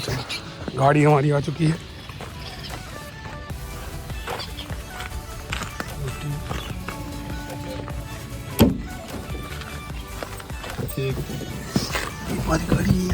चलो गाड़ी हमारी आ चुकी है। हमारी गाड़ी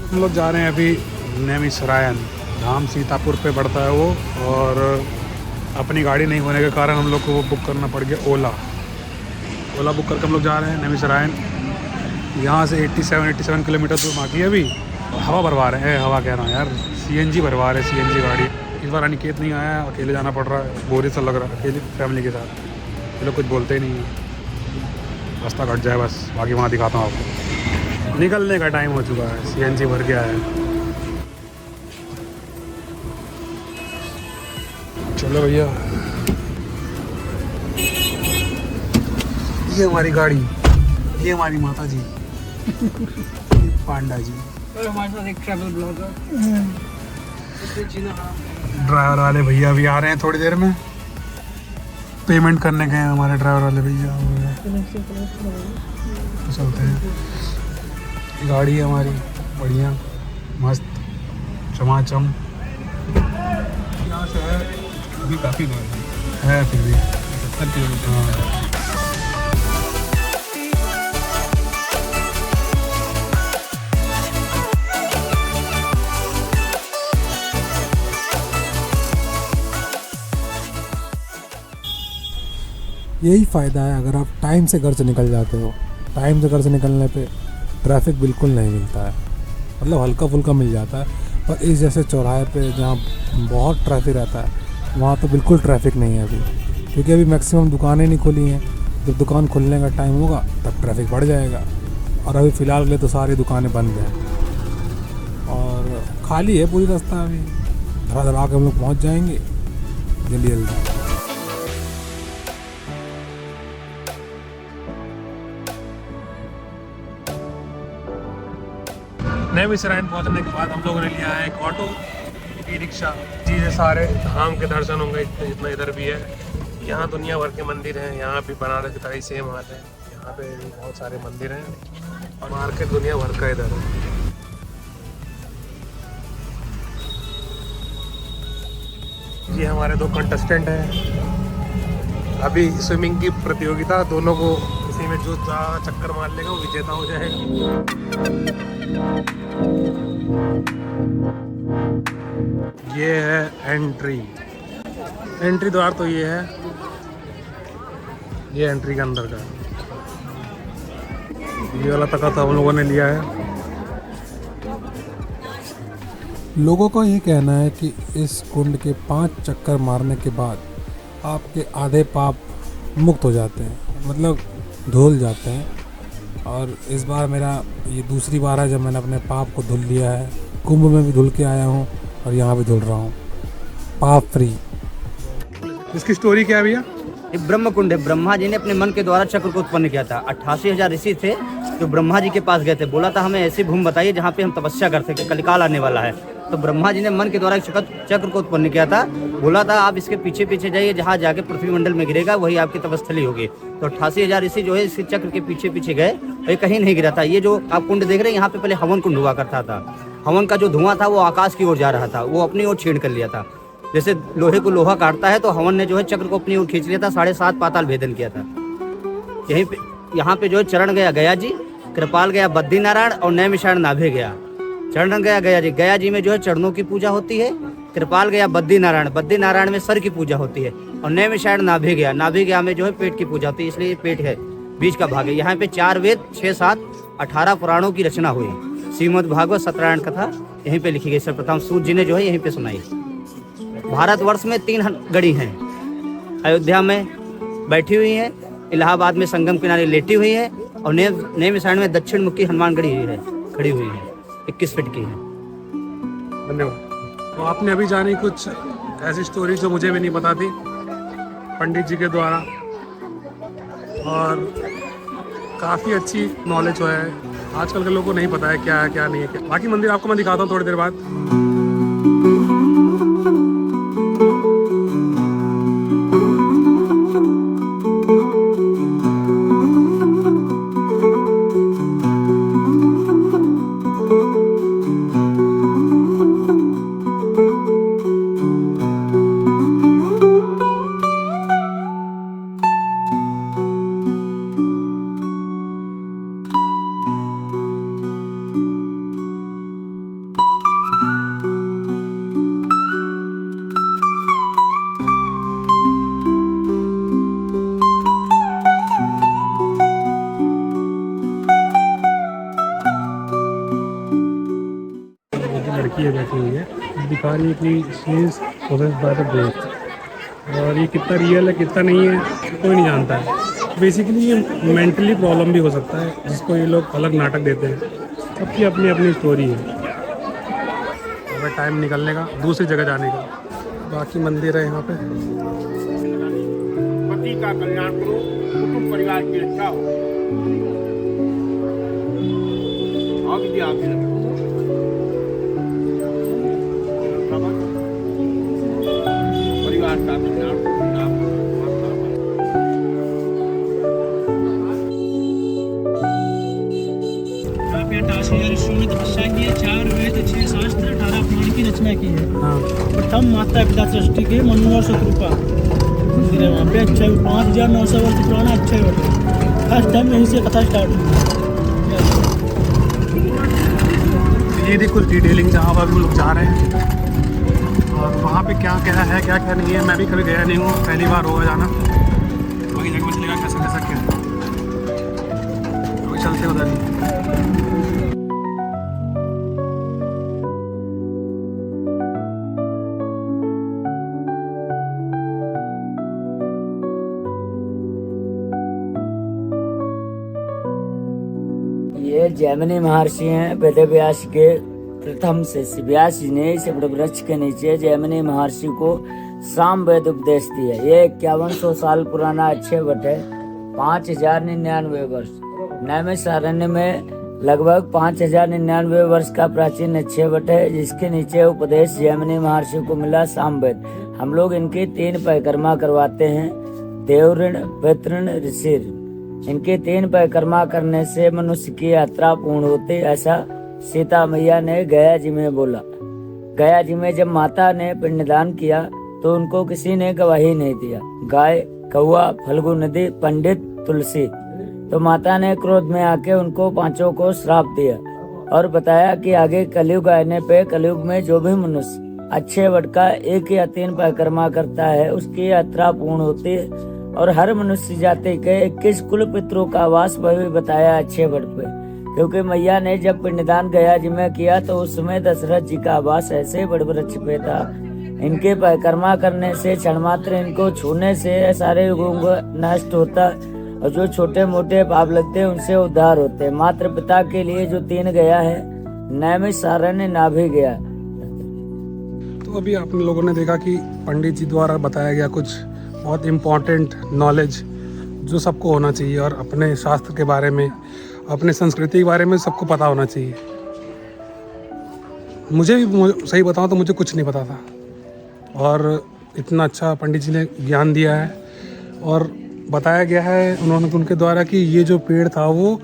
हम लोग जा रहे हैं अभी नेमिसरायन, धाम सीतापुर पे पड़ता है वो। और अपनी गाड़ी नहीं होने के कारण हम लोग को वो बुक करना पड़ गया, ओला बुक करके हम लोग जा रहे हैं नेमिसरायन। यहाँ से 87 किलोमीटर दूर बाकी है अभी। हवा भरवा रहे हैं, हवा कह रहा हूँ यार, CNG भरवा रहे हैं, CNG गाड़ी। इस बार अनिकेत नहीं आया, अकेले जाना पड़ रहा है, बोरियत सा लग रहा है अकेले फैमिली के साथ। ये लोग कुछ बोलते ही नहीं हैं, रास्ता कट जाए बस, बाकी वहाँ दिखाता हूँ आपको। निकलने का टाइम हो चुका है, CNG भर के आया है। चलो भैया, ये हमारी गाड़ी, ये हमारी माता जी, ये पांडा जी। हमारे साथ एक ट्रैवल ब्लॉगर, ड्राइवर वाले भैया भी आ रहे हैं थोड़ी देर में। पेमेंट करने गए हैं हमारे ड्राइवर वाले भैया। तो चलते हैं, गाड़ी है हमारी बढ़िया मस्त चमाचम। यहाँ से है अभी काफ़ी दूर है, फिर भी 70 किलोमीटर। यही फ़ायदा है अगर आप टाइम से घर से निकल जाते हो। टाइम से घर से निकलने पे ट्रैफिक बिल्कुल नहीं मिलता है, मतलब हल्का फुल्का मिल जाता है। पर इस जैसे चौराहे पे जहाँ बहुत ट्रैफिक रहता है, वहाँ तो बिल्कुल ट्रैफिक नहीं है अभी, क्योंकि अभी मैक्सिमम दुकानें नहीं खुली हैं। जब दुकान खुलने का टाइम होगा तब ट्रैफिक बढ़ जाएगा, और अभी फ़िलहाल के लिए तो सारी दुकानें बंद हैं और खाली है पूरी रास्ता। अभी धड़ा के हम लोग पहुँच जाएंगे जल्दी जल्दी। नेमिसरायन पहुंचने के बाद हम लोगों ने लिया है एक ऑटो, ई रिक्शा। चीज़ें सारे धाम के दर्शन होंगे, जितना इधर भी है। यहाँ दुनिया भर के मंदिर हैं, यहाँ भी बनारस की तरह ही सेम हाल है। यहाँ पे भी बहुत सारे मंदिर हैं और मार्केट दुनिया भर का इधर है। ये हमारे दो कंटेस्टेंट हैं, अभी स्विमिंग की प्रतियोगिता, दोनों को इसी में जो चक्कर मार लेगा वो विजेता हो जाएगा। ये है एंट्री द्वार, तो ये है, ये एंट्री के अंदर का। ये वाला तख्त हम लोगों ने लिया है। लोगों का ये कहना है कि इस कुंड के 5 चक्कर मारने के बाद आपके आधे पाप मुक्त हो जाते हैं, मतलब धुल जाते हैं। और इस बार मेरा ये दूसरी बार है जब मैंने अपने पाप को धुल लिया है। कुंभ में भी धुल के आया हूँ और यहाँ भी धुल रहा हूँ, पाप फ्री। इसकी स्टोरी क्या है भैया? ये ब्रह्म कुंड है। ब्रह्मा जी ने अपने मन के द्वारा चक्र को उत्पन्न किया था। 88,000 ऋषि थे जो ब्रह्मा जी के पास गए थे, बोला था हमें ऐसी भूमि बताइए जहाँ पे हम तपस्या कर सके, कलिकाल आने वाला है। तो ब्रह्मा जी ने मन के द्वारा एक चक्र को उत्पन्न किया था, बोला था आप इसके पीछे पीछे जाइए, जहाँ जाके पृथ्वी मंडल में गिरेगा वही आपकी तपस्थली होगी। तो 88,000 ऋषि जो है इस चक्र के पीछे पीछे गए, ये कहीं नहीं गिरा था। ये जो आप कुंड देख रहे हैं, यहाँ पे पहले हवन कुंड हुआ करता था। हवन का जो धुआं था वो आकाश की ओर जा रहा था, वो अपनी ओर छीन कर लिया था। जैसे लोहे को लोहा काटता है, तो हवन ने जो है चक्र को अपनी ओर खींच लिया था, 7.5 पाताल भेदन किया था। यहीं पे यहाँ पे जो है चरण गया गया जी, कृपाल गया बद्रीनारायण और नैमिषारण्य नाभे गया। चरण गया गया जी में जो है चरणों की पूजा होती है। कृपाल गया बद्रीनारायण में सर की पूजा होती है। और नैमिषारण्य नाभे गया में जो है पेट की पूजा होती है, इसलिए पेट है, बीच का भाग है। यहाँ पे 4 वेद, 6, 7, 18 पुराणों की रचना हुई। श्रीमद् भागवत सत्यनारायण कथा यहीं पे लिखी गई, सर्वप्रथम सूत जी ने जो है यहीं पे सुनाई। भारतवर्ष में 3 गढ़ी हैं। अयोध्या में बैठी हुई है, इलाहाबाद में संगम किनारे लेटी हुई है, और नेमिषारण्य में दक्षिण मुखी हनुमान गढ़ी है, खड़ी हुई है, 21 फीट की है। धन्यवाद। तो आपने अभी जानी कुछ ऐसी स्टोरी जो मुझे भी नहीं पता थी पंडित जी के द्वारा, और काफ़ी अच्छी नॉलेज है। आजकल के लोगों को नहीं पता है क्या है क्या नहीं है। बाकी मंदिर आपको मैं दिखाता हूँ थोड़ी देर बाद। लड़की बैठी हुई है, दिखा रही है कि she is possessed by the ghost. और ये कितना रियल है कितना नहीं है कोई नहीं जानता है। बेसिकली ये मेंटली प्रॉब्लम भी हो सकता है, जिसको ये लोग अलग नाटक देते हैं। सबकी अपनी अपनी स्टोरी है। अगर टाइम निकलने का दूसरी जगह जाने का। बाकी मंदिर है यहाँ पे। पति का कल्याण करो, कुटुंब परिवार की रक्षा हो। आगे आगे परिवार का कल्याण करो। तपस्या की है, 4 वेद 6 शास्त्र 18 पुराण की रचना की है। हाँ, प्रथम माता पिता सृष्टि के मनु और शत्रुपा मंदिर है वहाँ पे। अच्छा 5900 वर्ष पुराना अच्छा फर्स्ट टाइम यहीं से कथा स्टार्ट हुई। ये देखो डिटेलिंग जहाँ पर हम लोग जा रहे हैं और वहाँ पे क्या क्या है क्या क्या नहीं है। मैं भी कभी गया नहीं हूँ, पहली बार होगा जाना। वही जगह मछली का कैसे कैसा क्या अभी चलते उधर ही। ये जैमिनी महर्षि हैं, वेदव्यास के प्रथम शिष्य। व्यास जी ने इस वृक्ष के नीचे जैमिनी महर्षि को साम वेद उपदेश दिया। ये 5100 साल पुराना अच्छे वट है, 5099 वर्ष। नैमिषारण्य में लगभग 5099 वर्ष का प्राचीन अच्छे वट है, जिसके नीचे उपदेश जैमिनी महर्षि को मिला साम वेद। हम लोग इनकी 3 परिक्रमा करवाते हैं, देवऋण, पितृण, ऋषि। इनके 3 परिक्रमा करने से मनुष्य की यात्रा पूर्ण होती, ऐसा सीता मैया ने गया जी में बोला। गया जी में जब माता ने पिंडदान किया तो उनको किसी ने गवाही नहीं दिया। गाय, कौआ, फल्गु नदी, पंडित, तुलसी। तो माता ने क्रोध में आके उनको 5 को श्राप दिया और बताया कि आगे कलयुग आने पे कलयुग में जो भी मनुष्य अच्छे वट का 1 या 3 परिक्रमा करता है उसकी यात्रा पूर्ण होती है। और हर मनुष्य जाति के 21 कुल पितरों का वास भी बताया अच्छे वट पे, क्योंकि मैया ने जब पिंडदान गया जी में किया तो उस समय दशरथ जी का वास ऐसे बड़ वृक्ष पे था। इनके परिक्रमा करने से क्षण मात्र इनको छूने से सारे युगों नष्ट होता और जो छोटे मोटे पाप लगते उनसे उद्धार होते। मात्र पिता के लिए जो 3 गया है, नैमिषारण्य नाभि गया। तो अभी आप लोगों ने देखा कि पंडित जी द्वारा बताया गया कुछ बहुत इम्पोर्टेंट नॉलेज जो सबको होना चाहिए, और अपने शास्त्र के बारे में, अपने संस्कृति के बारे में सबको पता होना चाहिए। मुझे भी सही बताऊं तो मुझे कुछ नहीं पता था, और इतना अच्छा पंडित जी ने ज्ञान दिया है और बताया गया है उन्होंने उनके द्वारा कि ये जो पेड़ था वो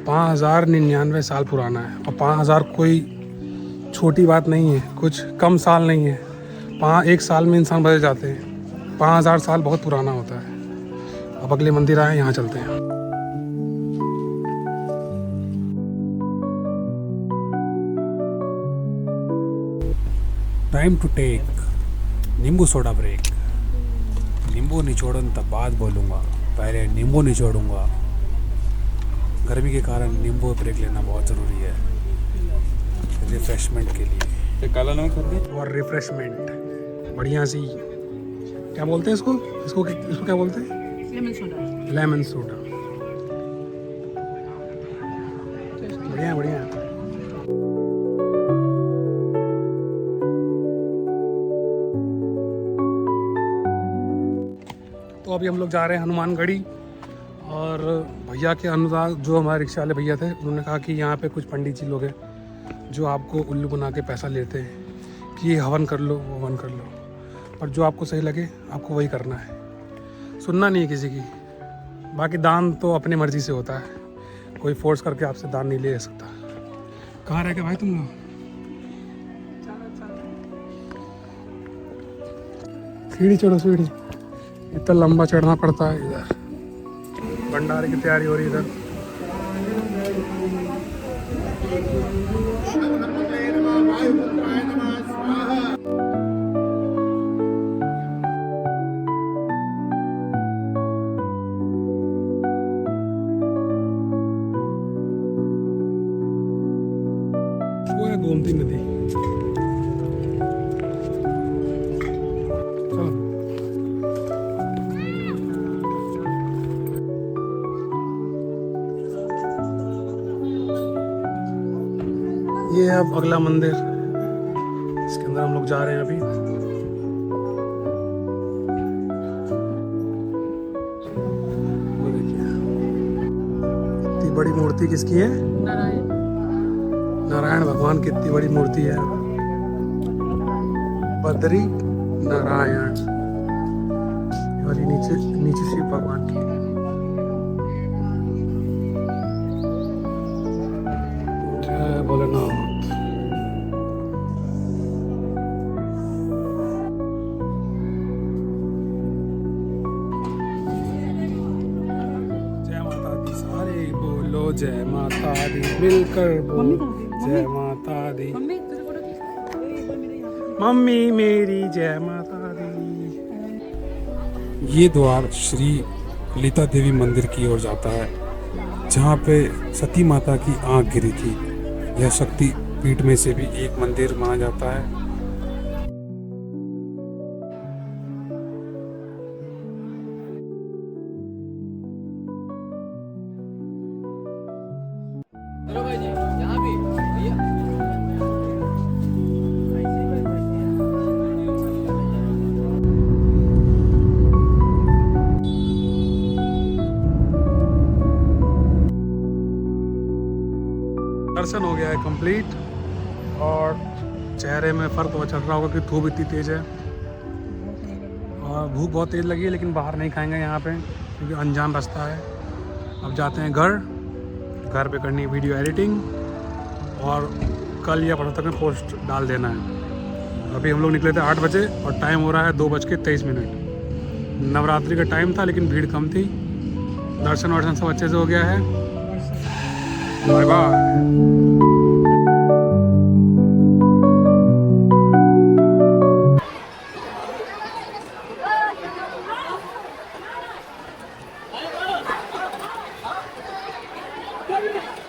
5099 साल पुराना है। और 5000 कोई छोटी बात नहीं है, कुछ कम साल नहीं है। 1 साल में इंसान बदल जाते हैं। 5000 साल बहुत पुराना होता है। अब अगले मंदिर आए, यहाँ चलते हैं। टाइम टू टेक नींबू सोडा ब्रेक। नींबू निचोड़न तब बाद बोलूँगा, पहले नींबू निचोड़ूंगा। गर्मी के कारण नींबू ब्रेक लेना बहुत ज़रूरी है रिफ्रेशमेंट के लिए। काला नमक और रिफ्रेशमेंट बढ़िया सी, क्या बोलते हैं इसको क्या बोलते हैं? Lemon soda. बढ़िया बढ़िया। तो अभी हम लोग जा रहे हैं हनुमानगढ़ी, और भैया के अनुसार जो हमारे रिक्शा वाले भैया थे उन्होंने कहा कि यहाँ पे कुछ पंडित जी लोग हैं जो आपको उल्लू बना के पैसा लेते हैं कि ये हवन कर लो, वो हवन कर लो, पर जो आपको सही लगे आपको वही करना है, सुनना नहीं है किसी की। बाकी दान तो अपनी मर्जी से होता है, कोई फोर्स करके आपसे दान नहीं ले सकता। कहाँ रह गए भाई तुम लोग? सीढ़ी चढ़ो, सीढ़ी इतना लंबा चढ़ना पड़ता है। इधर भंडारे की तैयारी हो रही है इधर। वो है गोमती नदी। ये है अब अगला मंदिर, इसके अंदर हम लोग जा रहे हैं अभी। वो देखिए इतनी बड़ी मूर्ति किसकी है? नारायण भगवान की इतनी बड़ी मूर्ति है, बद्री नारायण। और ये नीचे नीचे शिव भगवान की। जय भोलेनाथ। जय माता दी, सारे बोलो जय माता दी, मिलकर बोलो जय माता दी। मम्मी मेरी जय माता दी। ये द्वार श्री ललिता देवी मंदिर की ओर जाता है, जहाँ पे सती माता की आंख गिरी थी। यह शक्ति पीठ में से भी एक मंदिर माना जाता है। दर्शन हो गया है कंप्लीट, और चेहरे में फ़र्क तो चल रहा होगा कि धूप इतनी तेज़ है और भूख बहुत तेज़ लगी है, लेकिन बाहर नहीं खाएंगे यहाँ पे क्योंकि अनजान रास्ता है। अब जाते हैं घर पे करनी वीडियो एडिटिंग, और कल या परसों तक में पोस्ट डाल देना है। अभी हम लोग निकले थे 8 बजे और टाइम हो रहा है 2:23। नवरात्रि का टाइम था लेकिन भीड़ कम थी। दर्शन वर्शन सब अच्छे से हो गया है। Bye bye. Come here.